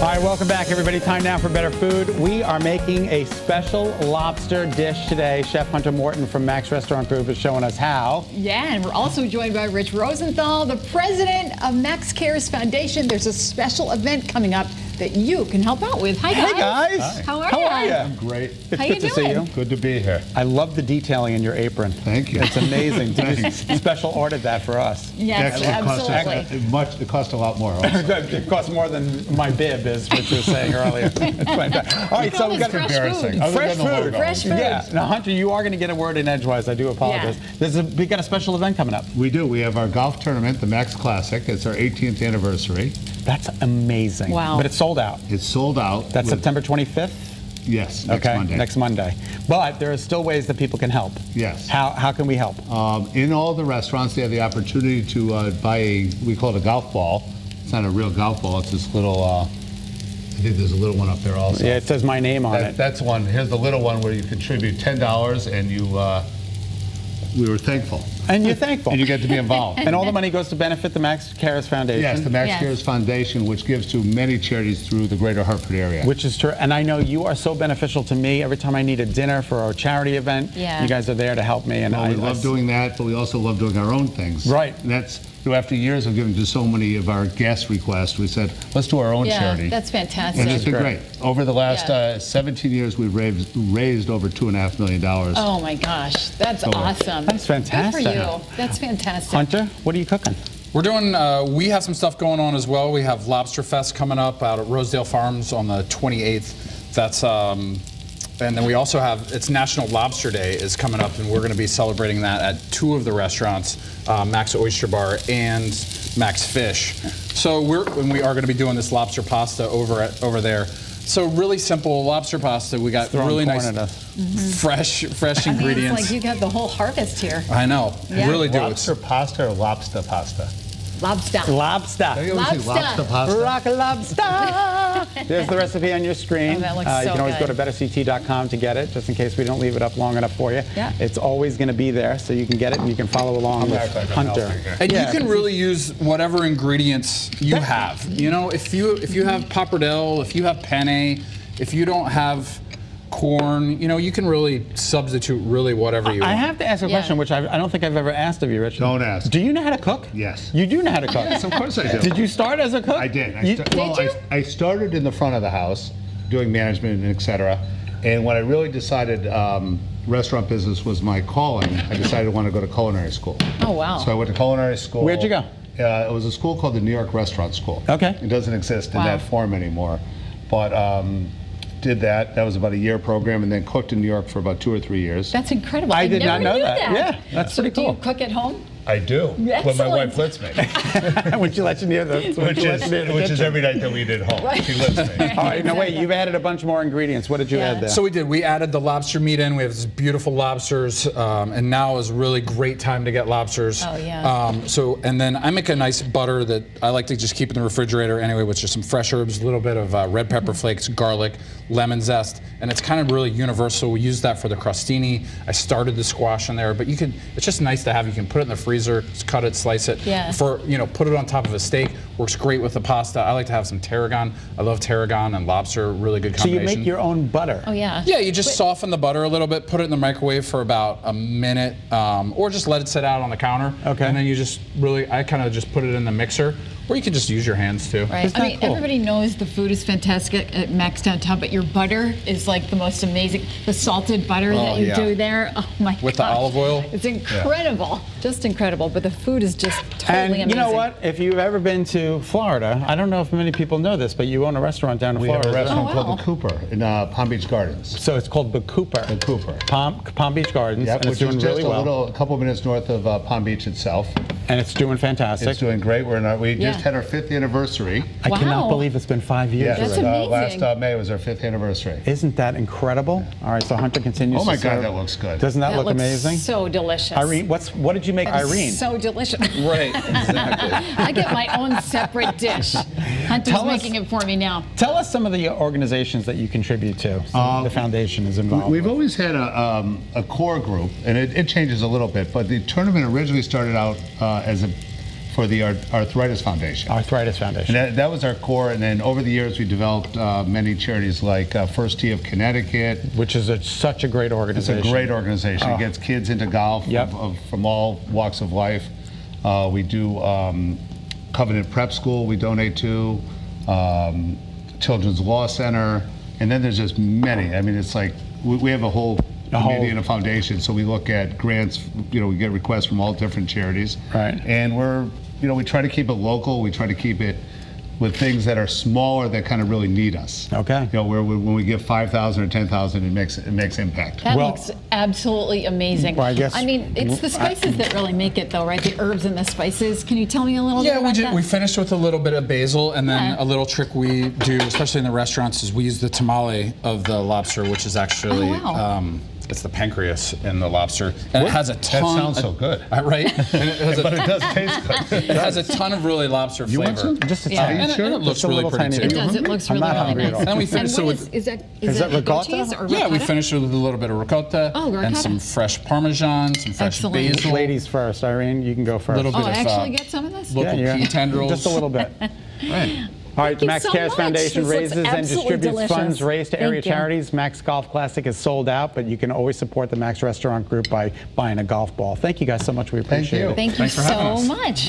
All right, welcome back, everybody. Time now for better food. We are making a special lobster dish today. Chef Hunter Morton from Max Restaurant Group is showing us how. Yeah, and we're also joined by Rich Rosenthal, the president of Max Cares Foundation. There's a special event coming up that you can help out with. Hi, guys. Hey, guys. Hi. How are How you? are I'm great. It's How good you to see doing? you. Good to be here. I love the detailing in your apron. Thank you. It's amazing. You special ordered that for us. Yes, It cost a lot more. Also. It costs more than my bib is, which you were saying earlier. It's fantastic. All right, so we got fresh embarrassing. food. Other fresh than the food. logo. Fresh food. Yeah. Now, Hunter, you are going to get a word in edgewise. I do apologize. Yeah. We got a special event coming up. We do. We have our golf tournament, the Max Classic. It's our 18th anniversary. That's amazing. Wow. But it's sold out. It's sold out. That's September 25th? Yes, next Monday. Next Monday. But there are still ways that people can help. Yes. How can we help? In all the restaurants, they have the opportunity to buy we call it a golf ball. It's not a real golf ball. It's this little, I think there's a little one up there also. Yeah, it says my name on it. That's one. Here's the little one where you contribute $10 and you, we were thankful. And you're thankful. And you get to be involved. And all the money goes to benefit the Max Cares Foundation. Yes, the Max Yes. Cares Foundation, which gives to many charities through the greater Hartford area. Which is true. And I know you are so beneficial to me. Every time I need a dinner for a charity event, Yeah. you guys are there to help me. And Well, we love doing that, but we also love doing our own things. Right. And that's, after years of giving to so many of our guest requests, we said, let's do our own Yeah, charity. that's fantastic. And it's been Great. great. Over the last Yeah. 17 years, we've raised over $2.5 million. Oh my gosh, that's awesome. That's fantastic. Good for you. That's fantastic. Hunter, what are you cooking? We're doing, we have some stuff going on as well. We have Lobster Fest coming up out at Rosedale Farms on the 28th. That's, and then we also have, it's National Lobster Day is coming up, and we're going to be celebrating that at two of the restaurants, Max Oyster Bar and Max Fish. So we are going to be doing this lobster pasta over there. So really simple lobster pasta. We got Throwing really corn nice, at us. fresh I mean, ingredients. it's like you got the whole harvest here. I know, Yeah. really do. Lobster pasta or lobster pasta? Lobster. Lobster. Don't you always say Lobster. lobster pasta? Rock lobster. There's the recipe on your screen. Oh, that looks You so can always go good. to betterct.com to get it, just in case we don't leave it up long enough for you. Yeah. It's always going to be there, so you can get it and you can follow along with act like I'm Hunter. helping here. And Yeah. you can really use whatever ingredients you have. You know, if you have pappardelle, if you have penne, if you don't have corn, you know, you can really substitute really whatever you I want. have to ask a Yeah. question, which I don't think I've ever asked of you, Richard. Don't ask. Do you know how to cook? Yes. You do know how to cook? Yes, of course I do. Did you start as a cook? I did. Did you? I started in the front of the house, doing management and et cetera. And when I really decided restaurant business was my calling, I decided I want to go to culinary school. Oh, wow. So I went to culinary school. Where'd you go? It was a school called the New York Restaurant School. Okay. It doesn't exist in Wow. that form anymore. But did that. That was about a year program, and then cooked in New York for about 2 or 3 years. That's incredible. I did not never know knew that. Yeah, that's so pretty do cool. you cook at home? I do. When my Excellent. wife lets me. Would you let you near the Which is every night that we did home. Right. She lets me. All right, now wait, you've added a bunch more ingredients. What did you Yeah. add there? So we did. We added the lobster meat in. We have these beautiful lobsters, and now is a really great time to get lobsters. Oh, yeah. And then I make a nice butter that I like to just keep in the refrigerator anyway, with just some fresh herbs, a little bit of red pepper flakes, garlic, lemon zest, and it's kind of really universal. We use that for the crostini. I started the squash in there, but you can. It's just nice to have. You can put it in the freezer, just cut it, slice it. Yeah. Put it on top of a steak. Works great with the pasta. I like to have some tarragon. I love tarragon and lobster. Really good So you combination. make your own butter. Oh, yeah. Yeah, you just soften the butter a little bit, put it in the microwave for about a minute, or just let it sit out on the counter. Okay. And then you just I kind of just put it in the mixer, or you can just use your hands too. Right. Isn't I that mean, cool? everybody knows the food is fantastic at Max Downtown, but your butter is like the most amazing. The salted butter that you yeah. do there, oh my With the gosh. olive oil? It's incredible. Just incredible. But the food is just totally And amazing. you know what? If you've ever been to Florida, I don't know if many people know this, but you own a restaurant down in We have Florida. a restaurant Oh, wow. called the Cooper in Palm Beach Gardens. So it's called the Cooper. The Cooper. Palm Beach Gardens, Yep, and it's which doing is really just well. a couple minutes north of Palm Beach itself. And it's doing fantastic. It's doing great. We Yeah. just had our 5th anniversary. I cannot Wow. believe it's been 5 years. Yes, That's already. amazing. last May was our 5th anniversary. Isn't that incredible? All right, so Hunter continues Oh my to God, serve. that looks good. Doesn't that, That look looks amazing? so delicious. Irene, what did you make, That is Irene? So delicious. Right, exactly. I get my own separate dish. Hunter's Tell us- making it for me now. Tell us some of the organizations that you contribute to. So the foundation is involved. We've with. always had a core group, and it changes a little bit, but the tournament originally started out from for the Arthritis Foundation. Arthritis Foundation. And that was our core, and then over the years we developed many charities like First Tee of Connecticut. Which is such a great organization. It's a great organization. It gets kids into golf from all walks of life. We do Covenant Prep School we donate to, Children's Law Center, and then there's just many. I mean, it's like we have a whole committee and a foundation, so we look at grants. We get requests from all different charities. Right. And we try to keep it local. We try to keep it with things that are smaller that kind of really need us. Okay. Where when we give 5,000 or 10,000, it makes impact. That looks absolutely amazing. Well, I guess it's the spices that really make it, though, right? The herbs and the spices. Can you tell me a little bit about that? We finished with a little bit of basil, and then a little trick we do, especially in the restaurants, is we use the tamale of the lobster, which is actually it's the pancreas in the lobster, and it has a ton. That sounds so good. Right? And it has But it does taste good. It has a ton of really lobster flavor. You want some? Just a Yeah. tiny. And it looks Just a really little pretty tiny too. It does. It looks I'm really, not really hungry at nice. all. And we finished it what with. is that that ricotta? cheese or Yeah, we ricotta? finished it with a little bit of ricotta, Oh, ricotta. and some fresh Parmesan, some fresh Excellent. basil, Ladies first. Irene, you can go first. little bit I of actually get some of this? local pea tendrils. Just a little bit. Right. All right, the you Max so Cares much. Foundation This looks raises and absolutely distributes delicious. funds raised to area Thank you. charities. Max Golf Classic is sold out, but you can always support the Max Restaurant Group by buying a golf ball. Thank you guys so much. We appreciate you. it. Thank you Thanks for having so us. much.